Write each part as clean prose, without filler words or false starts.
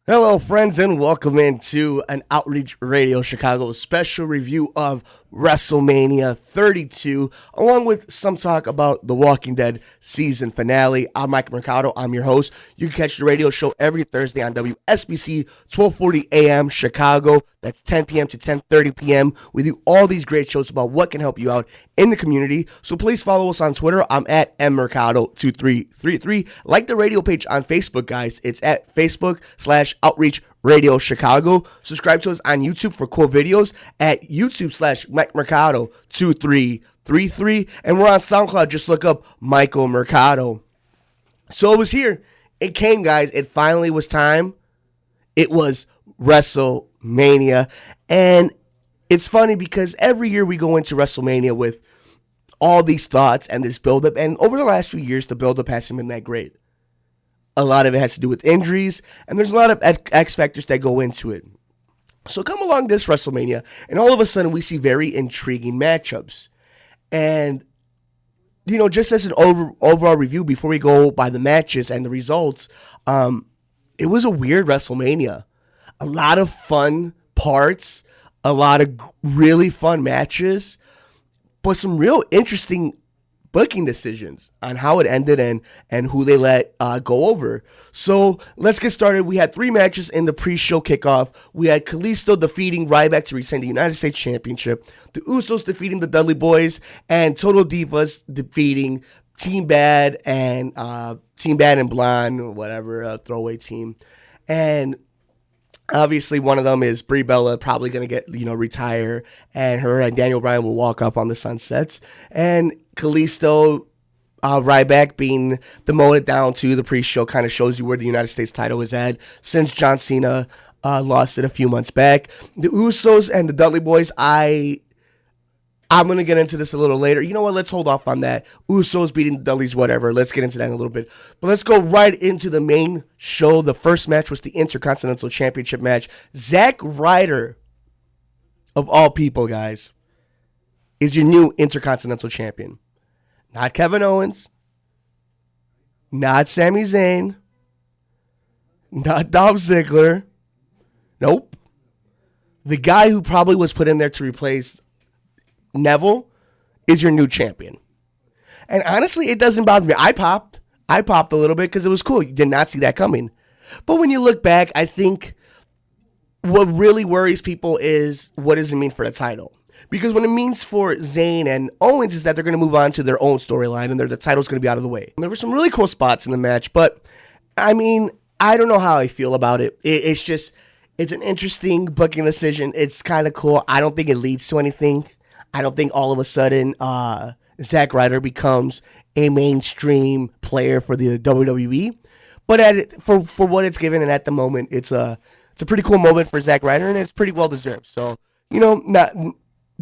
Hello, friends, and welcome into an Outreach Radio Chicago special review of WrestleMania 32, along with some talk about the Walking Dead season finale. I'm Mike Mercado. I'm your host. You can catch the radio show every Thursday on WSBC 1240 AM Chicago. That's 10 p.m. to 10:30 p.m. We do all these great shows about what can help you out in the community. So please follow us on Twitter. I'm at mmercado2333. Like the radio page on Facebook, guys. It's at Facebook/Outreach Radio Chicago. Subscribe to us on YouTube for cool videos at YouTube/MikeMercado2333. And we're on SoundCloud. Just look up Michael Mercado. So it was here. It came, guys. It finally was time. It was WrestleMania. And it's funny because every year we go into WrestleMania with all these thoughts and this buildup. And over the last few years, the buildup hasn't been that great. A lot of it has to do with injuries, and there's a lot of X factors that go into it. So come along this WrestleMania, and all of a sudden we see very intriguing matchups. And, you know, just as an overall review before we go by the matches and the results, it was a weird WrestleMania. A lot of fun parts, a lot of really fun matches, but some real interesting booking decisions on how it ended and who they let go over. So let's get started. We had 3 matches in the pre-show kickoff. We had Kalisto defeating Ryback to retain the United States Championship, the Usos defeating the Dudley Boys, and Total Divas defeating Team Bad and Blonde, or whatever, throwaway team. And obviously, one of them is Brie Bella, probably going to retire, and her and Daniel Bryan will walk off on the sunsets. And Kalisto, Ryback being demoted down to the pre-show kind of shows you where the United States title is at since John Cena lost it a few months back. The Usos and the Dudley Boys, I'm going to get into this a little later. You know what? Let's hold off on that. Usos beating the Dudleys, whatever. Let's get into that in a little bit. But let's go right into the main show. The first match was the Intercontinental Championship match. Zack Ryder, of all people, guys, is your new Intercontinental Champion. Not Kevin Owens. Not Sami Zayn. Not Dolph Ziggler. Nope. The guy who probably was put in there to replace Neville is your new champion. And honestly, it doesn't bother me. I popped a little bit because it was cool. You did not see that coming. But when you look back, I think what really worries people is what does it mean for the title? Because what it means for Zayn and Owens is that they're going to move on to their own storyline and the title's going to be out of the way. And there were some really cool spots in the match, but I mean, I don't know how I feel about it. It's an interesting booking decision. It's kind of cool. I don't think it leads to anything. I don't think all of a sudden Zack Ryder becomes a mainstream player for the WWE. But for what it's given, and at the moment, it's a pretty cool moment for Zack Ryder, and it's pretty well deserved. So,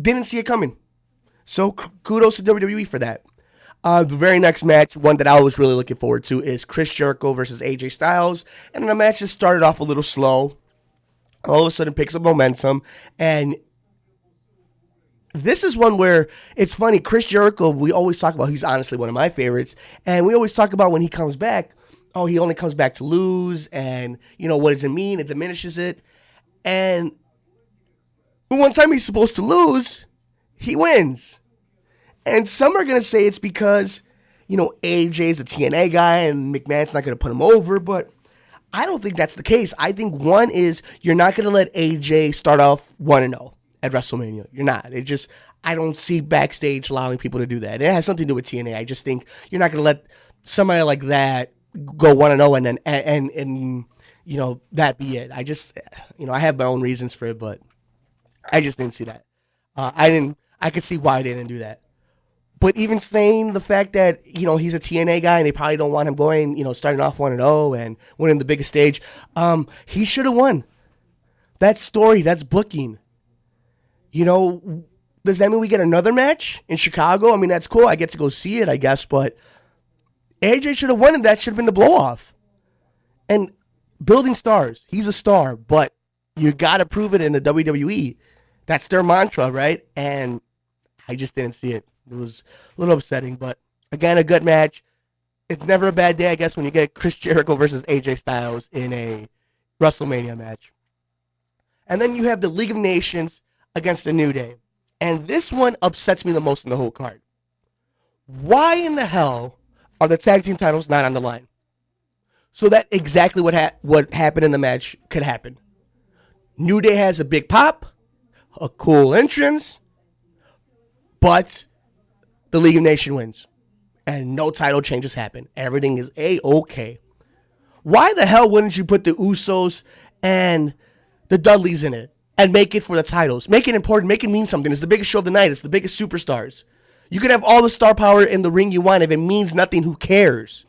didn't see it coming. So kudos to WWE for that. The very next match, one that I was really looking forward to, is Chris Jericho versus AJ Styles. And the match just started off a little slow. All of a sudden picks up momentum, and this is one where it's funny. Chris Jericho, we always talk about, he's honestly one of my favorites. And we always talk about when he comes back, he only comes back to lose. And, what does it mean? It diminishes it. And one time he's supposed to lose, he wins. And some are going to say it's because, AJ's the TNA guy and McMahon's not going to put him over. But I don't think that's the case. I think one is you're not going to let AJ start off 1-0. At WrestleMania. You're not. I don't see backstage allowing people to do that. It has something to do with TNA. I just think you're not going to let somebody like that go 1-0 and then, and that be it. I have my own reasons for it, but I just didn't see that. I could see why they didn't do that. But even saying the fact that, he's a TNA guy and they probably don't want him going, starting off 1-0 and winning the biggest stage, he should have won. That's story. That's booking. Does that mean we get another match in Chicago? I mean, that's cool. I get to go see it, I guess, but AJ should have won and that should have been the blow-off. And building stars. He's a star, but you got to prove it in the WWE. That's their mantra, right? And I just didn't see it. It was a little upsetting, but again, a good match. It's never a bad day, I guess, when you get Chris Jericho versus AJ Styles in a WrestleMania match. And then you have the League of Nations against the New Day. And this one upsets me the most in the whole card. Why in the hell are the tag team titles not on the line? So that exactly what happened in the match could happen. New Day has a big pop, a cool entrance, but the League of Nations wins. And no title changes happen. Everything is A-okay. Why the hell wouldn't you put the Usos and the Dudleys in it and make it for the titles? Make it important. Make it mean something. It's the biggest show of the night. It's the biggest superstars. You can have all the star power in the ring you want. If it means nothing, who cares?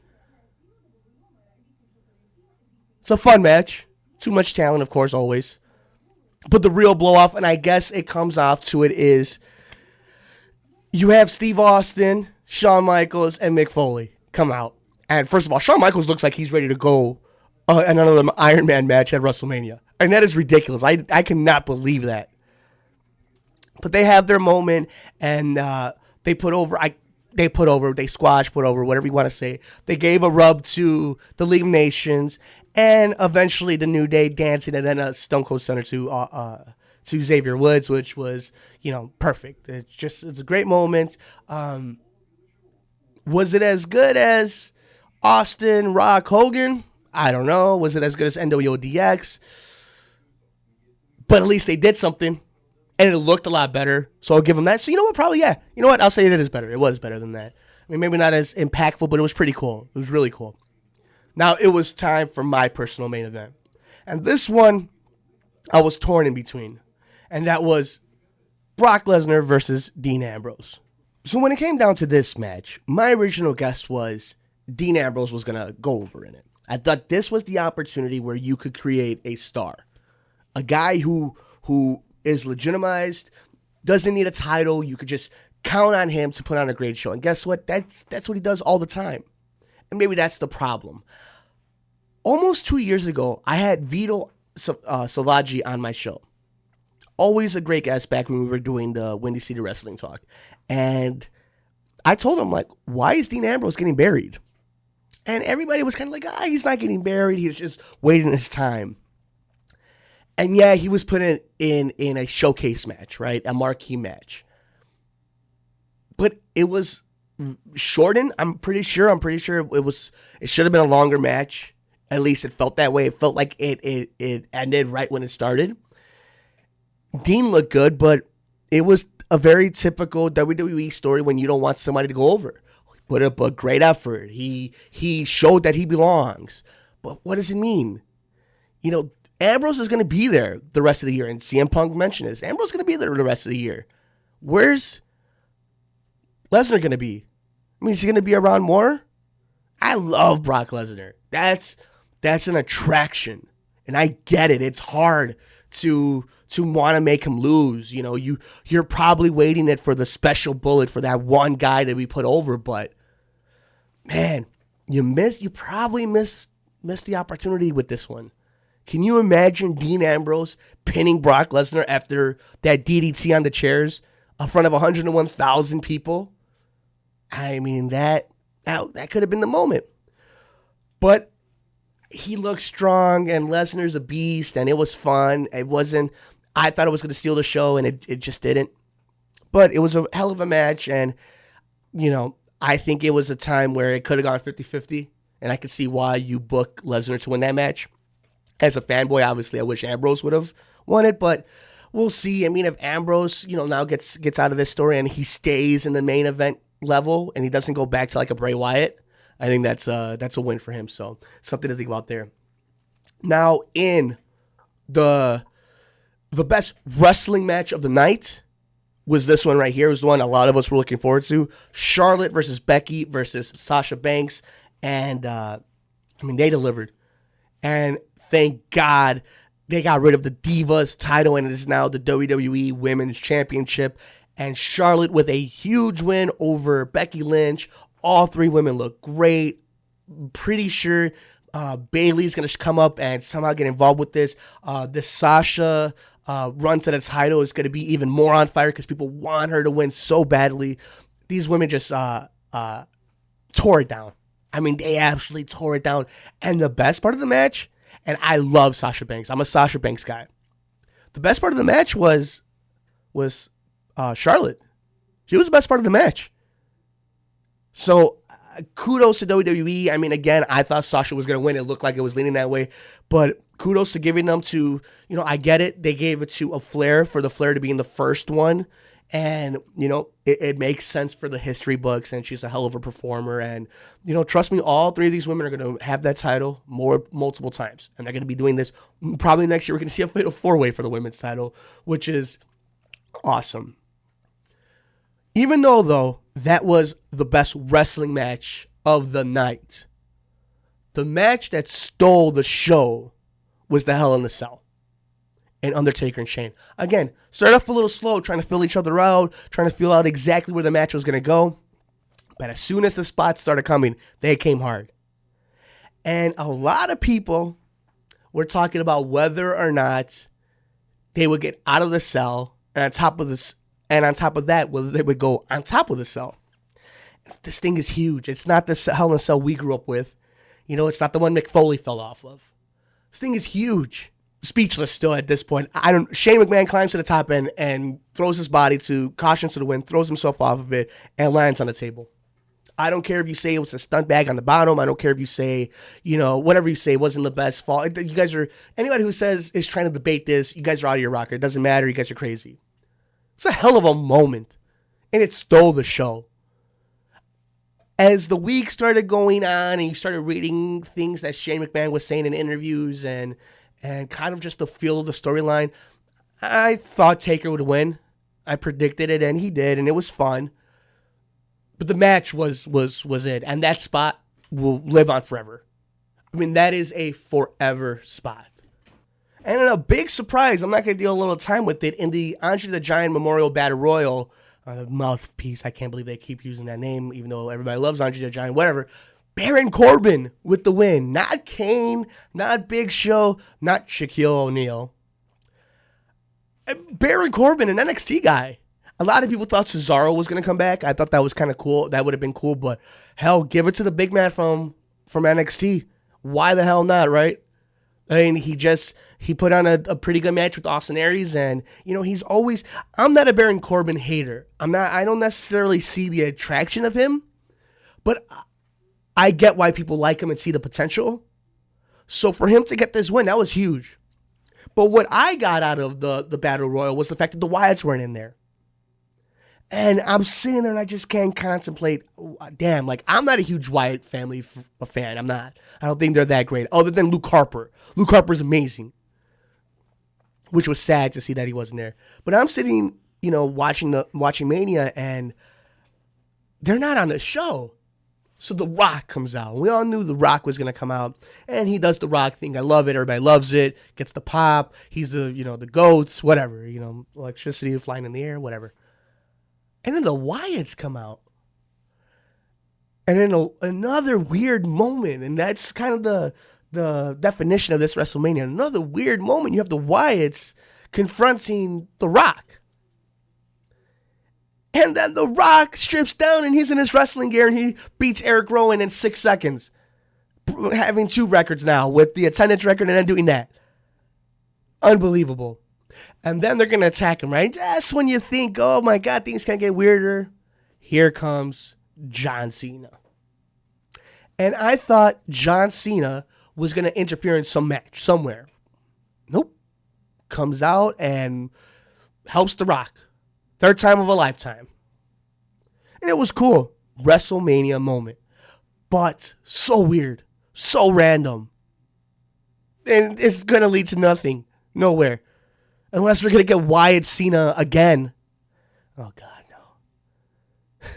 It's a fun match. Too much talent, of course, always. But the real blow-off, and I guess it comes off to it, is you have Steve Austin, Shawn Michaels, and Mick Foley come out. And first of all, Shawn Michaels looks like he's ready to go in another Iron Man match at WrestleMania. And that is ridiculous. I cannot believe that. But they have their moment, and they squash, put over, whatever you want to say. They gave a rub to the League of Nations, and eventually the New Day dancing, and then a Stone Cold Stunner to Xavier Woods, which was, perfect. It's a great moment. Was it as good as Austin, Rock, Hogan? I don't know. Was it as good as NWO DX? But at least they did something, and it looked a lot better. So I'll give them that. So you know what? Probably, yeah. You know what? I'll say it is better. It was better than that. I mean, maybe not as impactful, but it was pretty cool. It was really cool. Now it was time for my personal main event. And this one, I was torn in between. And that was Brock Lesnar versus Dean Ambrose. So when it came down to this match, my original guess was Dean Ambrose was going to go over in it. I thought this was the opportunity where you could create a star. A guy who is legitimized, doesn't need a title. You could just count on him to put on a great show. And guess what? That's what he does all the time. And maybe that's the problem. Almost 2 years ago, I had Vito Salvaggi on my show. Always a great guest back when we were doing the Windy City Wrestling Talk. And I told him, why is Dean Ambrose getting buried? And everybody was kind of like, he's not getting buried. He's just waiting his time. And yeah, he was put in a showcase match, right? A marquee match. But it was shortened. I'm pretty sure it should have been a longer match. At least it felt that way. It felt like it ended right when it started. Dean looked good, but it was a very typical WWE story when you don't want somebody to go over. Put up a great effort. He showed that he belongs. But what does it mean? Ambrose is going to be there the rest of the year, and CM Punk mentioned this. Ambrose is going to be there the rest of the year. Where's Lesnar going to be? I mean, is he going to be around more? I love Brock Lesnar. That's an attraction, and I get it. It's hard to want to make him lose. You're probably waiting it for the special bullet for that one guy to be put over, but man, you probably missed the opportunity with this one. Can you imagine Dean Ambrose pinning Brock Lesnar after that DDT on the chairs in front of 101,000 people? I mean, that could have been the moment. But he looked strong, and Lesnar's a beast, and it was fun. I thought it was going to steal the show, and it just didn't. But it was a hell of a match, and, I think it was a time where it could have gone 50-50, and I could see why you book Lesnar to win that match. As a fanboy, obviously, I wish Ambrose would have won it, but we'll see. I mean, if Ambrose, now gets out of this story and he stays in the main event level and he doesn't go back to like a Bray Wyatt, I think that's a win for him. So something to think about there. Now, in the best wrestling match of the night was this one right here. It was the one a lot of us were looking forward to. Charlotte versus Becky versus Sasha Banks, and they delivered. And thank God they got rid of the Divas title, and it is now the WWE Women's Championship. And Charlotte with a huge win over Becky Lynch. All three women look great. Pretty sure Bayley's going to come up and somehow get involved with this. This Sasha run to the title is going to be even more on fire because people want her to win so badly. These women just tore it down. I mean, they absolutely tore it down. And the best part of the match, And I love Sasha Banks. I'm a Sasha Banks guy. The best part of the match was Charlotte. She was the best part of the match. So kudos to WWE. I mean, again, I thought Sasha was going to win. It looked like it was leaning that way. But kudos to giving them to, I get it. They gave it to a Flair for the Flair to be in the first one. And, it makes sense for the history books, and she's a hell of a performer. And, trust me, all three of these women are going to have that title multiple times. And they're going to be doing this probably next year. We're going to see a fatal four-way for the women's title, which is awesome. Even though, that was the best wrestling match of the night, the match that stole the show was the Hell in a Cell. And Undertaker and Shane. Again, started off a little slow, trying to fill each other out, trying to feel out exactly where the match was going to go. But as soon as the spots started coming, they came hard. And a lot of people were talking about whether or not they would get out of the cell, and on top of that, whether they would go on top of the cell. This thing is huge. It's not the Hell in a Cell we grew up with. It's not the one Mick Foley fell off of. This thing is huge. Speechless still at this point. Shane McMahon climbs to the top end and throws his body to cautions to the wind, throws himself off of it, and lands on the table. I don't care if you say it was a stunt bag on the bottom. I don't care if you say, whatever you say wasn't the best fall. You guys are, anybody who is trying to debate this, you guys are out of your rocker. It doesn't matter. You guys are crazy. It's a hell of a moment, and it stole the show. As the week started going on and you started reading things that Shane McMahon was saying in interviews and kind of just the feel of the storyline, I thought Taker would win. I predicted it, and he did, and it was fun. But the match was it, and that spot will live on forever. I mean, that is a forever spot. And in a big surprise, I'm not going to deal a little time with it, in the Andre the Giant Memorial Battle Royal, mouthpiece, I can't believe they keep using that name, even though everybody loves Andre the Giant, whatever. Baron Corbin with the win. Not Kane, not Big Show, not Shaquille O'Neal. Baron Corbin, an NXT guy. A lot of people thought Cesaro was going to come back. I thought that was kind of cool. That would have been cool, but hell, give it to the big man from NXT. Why the hell not, right? I mean, he put on a pretty good match with Austin Aries, and I'm not a Baron Corbin hater. I don't necessarily see the attraction of him, but I get why people like him and see the potential. So for him to get this win, that was huge. But what I got out of the Battle Royal was the fact that the Wyatts weren't in there. And I'm sitting there and I just can't contemplate, damn, I'm not a huge Wyatt family fan. I'm not. I don't think they're that great, other than Luke Harper. Luke Harper's amazing, which was sad to see that he wasn't there. But I'm sitting, watching Mania, and they're not on the show. So The Rock comes out. We all knew The Rock was going to come out, and he does the Rock thing. I love it. Everybody loves it. Gets the pop. He's the goats, whatever, electricity flying in the air, whatever. And then the Wyatts come out. And then another weird moment, and that's kind of the definition of this WrestleMania. Another weird moment. You have the Wyatts confronting The Rock. And then The Rock strips down and he's in his wrestling gear and he beats Eric Rowan in 6 seconds. Having 2 records now with the attendance record and then doing that. Unbelievable. And then they're going to attack him, right? That's when you think, oh my God, things can't get weirder. Here comes John Cena. And I thought John Cena was going to interfere in some match somewhere. Nope. Comes out and helps The Rock. 3rd time of a lifetime. And it was cool. WrestleMania moment. But so weird. So random. And it's going to lead to nothing. Nowhere. Unless we're going to get Wyatt Cena again. Oh, God, no.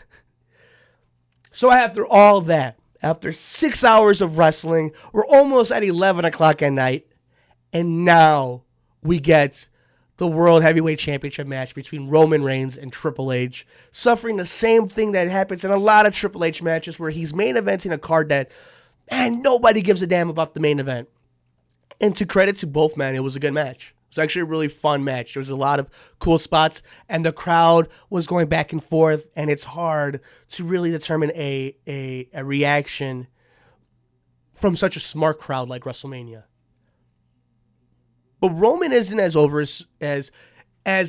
So after all that, after 6 hours of wrestling, we're almost at 11 o'clock at night. And now we get the World Heavyweight Championship match between Roman Reigns and Triple H, suffering the same thing that happens in a lot of Triple H matches where he's main eventing a card that, man, nobody gives a damn about the main event. And to credit to both men, it was a good match. It was actually a really fun match. There was a lot of cool spots, and the crowd was going back and forth, and it's hard to really determine a reaction from such a smart crowd like WrestleMania. But Roman isn't as over as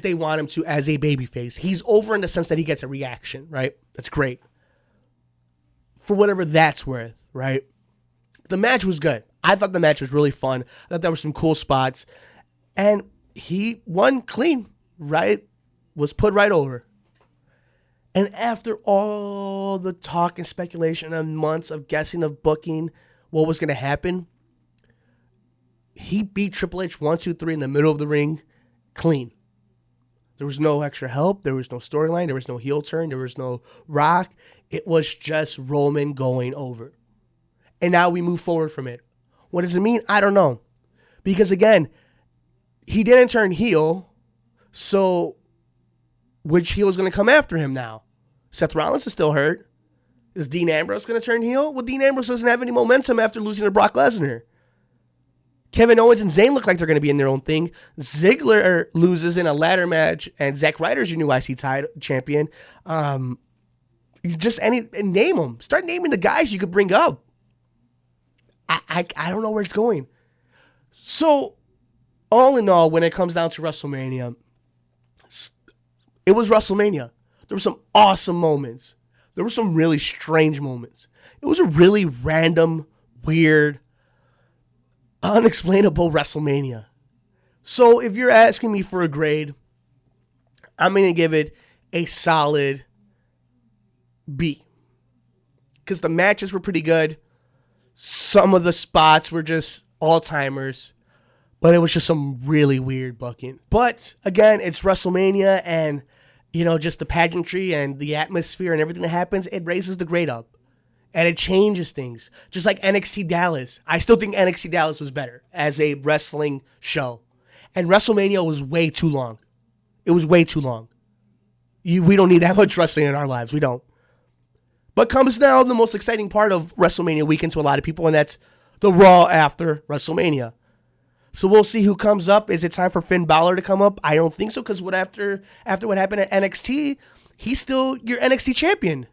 they want him to as a babyface. He's over in the sense that he gets a reaction, right? That's great. For whatever that's worth, right? The match was good. I thought the match was really fun. I thought there were some cool spots. And he won clean, right? Was put right over. And after all the talk and speculation and months of guessing, of booking what was going to happen, he beat Triple H 1, 2, 3 in the middle of the ring clean. There was no extra help. There was no storyline. There was no heel turn. There was no Rock. It was just Roman going over. And now we move forward from it. What does it mean? I don't know. Because again, he didn't turn heel. So which heel is going to come after him now? Seth Rollins is still hurt. Is Dean Ambrose going to turn heel? Well, Dean Ambrose doesn't have any momentum after losing to Brock Lesnar. Kevin Owens and Zayn look like they're going to be in their own thing. Ziggler loses in a ladder match, and Zack Ryder's your new IC champion. Just name them. Start naming the guys you could bring up. I don't know where it's going. So, all in all, when it comes down to WrestleMania, it was WrestleMania. There were some awesome moments. There were some really strange moments. It was a really random, weird, unexplainable WrestleMania. So if you're asking me for a grade, I'm going to give it a solid B. Because the matches were pretty good. Some of the spots were just all-timers. But it was just some really weird booking. But again, it's WrestleMania, and just the pageantry and the atmosphere and everything that happens, it raises the grade up. And it changes things. Just like NXT Dallas. I still think NXT Dallas was better as a wrestling show. And WrestleMania was way too long. It was way too long. We don't need that much wrestling in our lives. We don't. But comes now the most exciting part of WrestleMania weekend to a lot of people, and that's the Raw after WrestleMania. So we'll see who comes up. Is it time for Finn Balor to come up? I don't think so, because after what happened at NXT, he's still your NXT champion.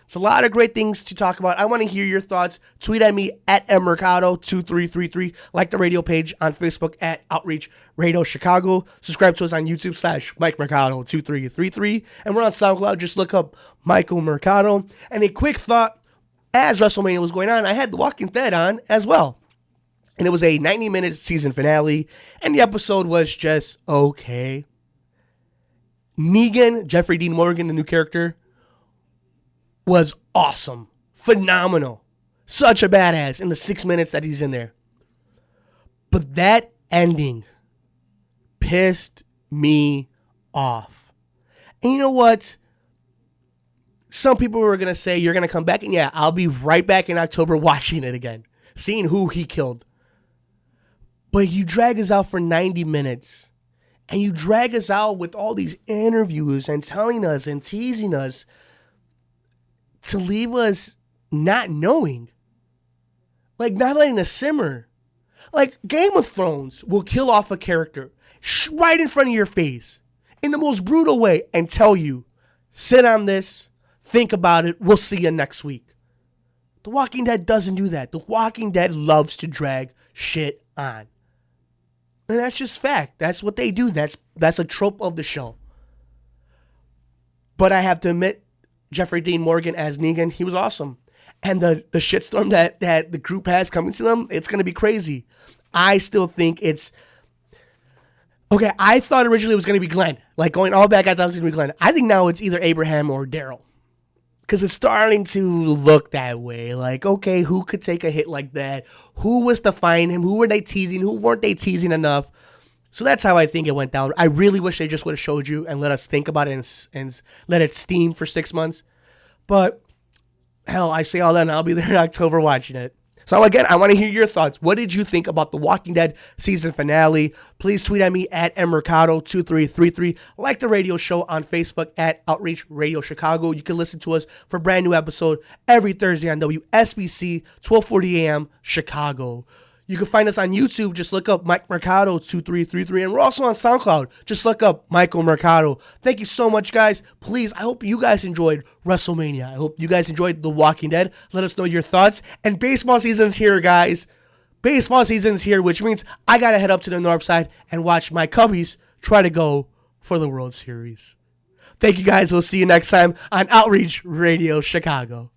It's a lot of great things to talk about. I want to hear your thoughts. Tweet at me at mmercado2333. Like the radio page on Facebook at Outreach Radio Chicago. Subscribe to us on YouTube /MikeMercado2333. And we're on SoundCloud. Just look up Michael Mercado. And a quick thought, as WrestleMania was going on, I had The Walking Dead on as well. And it was a 90-minute season finale. And the episode was just okay. Negan, Jeffrey Dean Morgan, the new character, was awesome. Phenomenal. Such a badass in the 6 minutes that he's in there. But that ending pissed me off. And you know what? Some people were going to say, you're going to come back. And yeah, I'll be right back in October watching it again. Seeing who he killed. But you drag us out for 90 minutes. And you drag us out with all these interviews and telling us and teasing us to leave us not knowing. Like, not letting us simmer. Like, Game of Thrones will kill off a character right in front of your face in the most brutal way and tell you, sit on this, think about it, we'll see you next week. The Walking Dead doesn't do that. The Walking Dead loves to drag shit on. And that's just fact. That's what they do. That's a trope of the show. But I have to admit, Jeffrey Dean Morgan as Negan, he was awesome. And the shitstorm that the group has coming to them, it's going to be crazy. I still think it's... Okay, I thought originally it was going to be Glenn. Like, going all back, I thought it was going to be Glenn. I think now it's either Abraham or Daryl. Because it's starting to look that way. Like, okay, who could take a hit like that? Who was defying him? Who were they teasing? Who weren't they teasing enough? So that's how I think it went down. I really wish they just would have showed you and let us think about it and let it steam for 6 months. But, hell, I say all that and I'll be there in October watching it. So again, I want to hear your thoughts. What did you think about the Walking Dead season finale? Please tweet at me at mmercado2333. Like the radio show on Facebook at Outreach Radio Chicago. You can listen to us for a brand new episode every Thursday on WSBC 1240 AM Chicago. You can find us on YouTube. Just look up Mike Mercado 2333. And we're also on SoundCloud. Just look up Michael Mercado. Thank you so much, guys. Please, I hope you guys enjoyed WrestleMania. I hope you guys enjoyed The Walking Dead. Let us know your thoughts. And baseball season's here, guys. baseball season's here, which means I got to head up to the north side and watch my Cubbies try to go for the World Series. Thank you guys. We'll see you next time on Outreach Radio Chicago.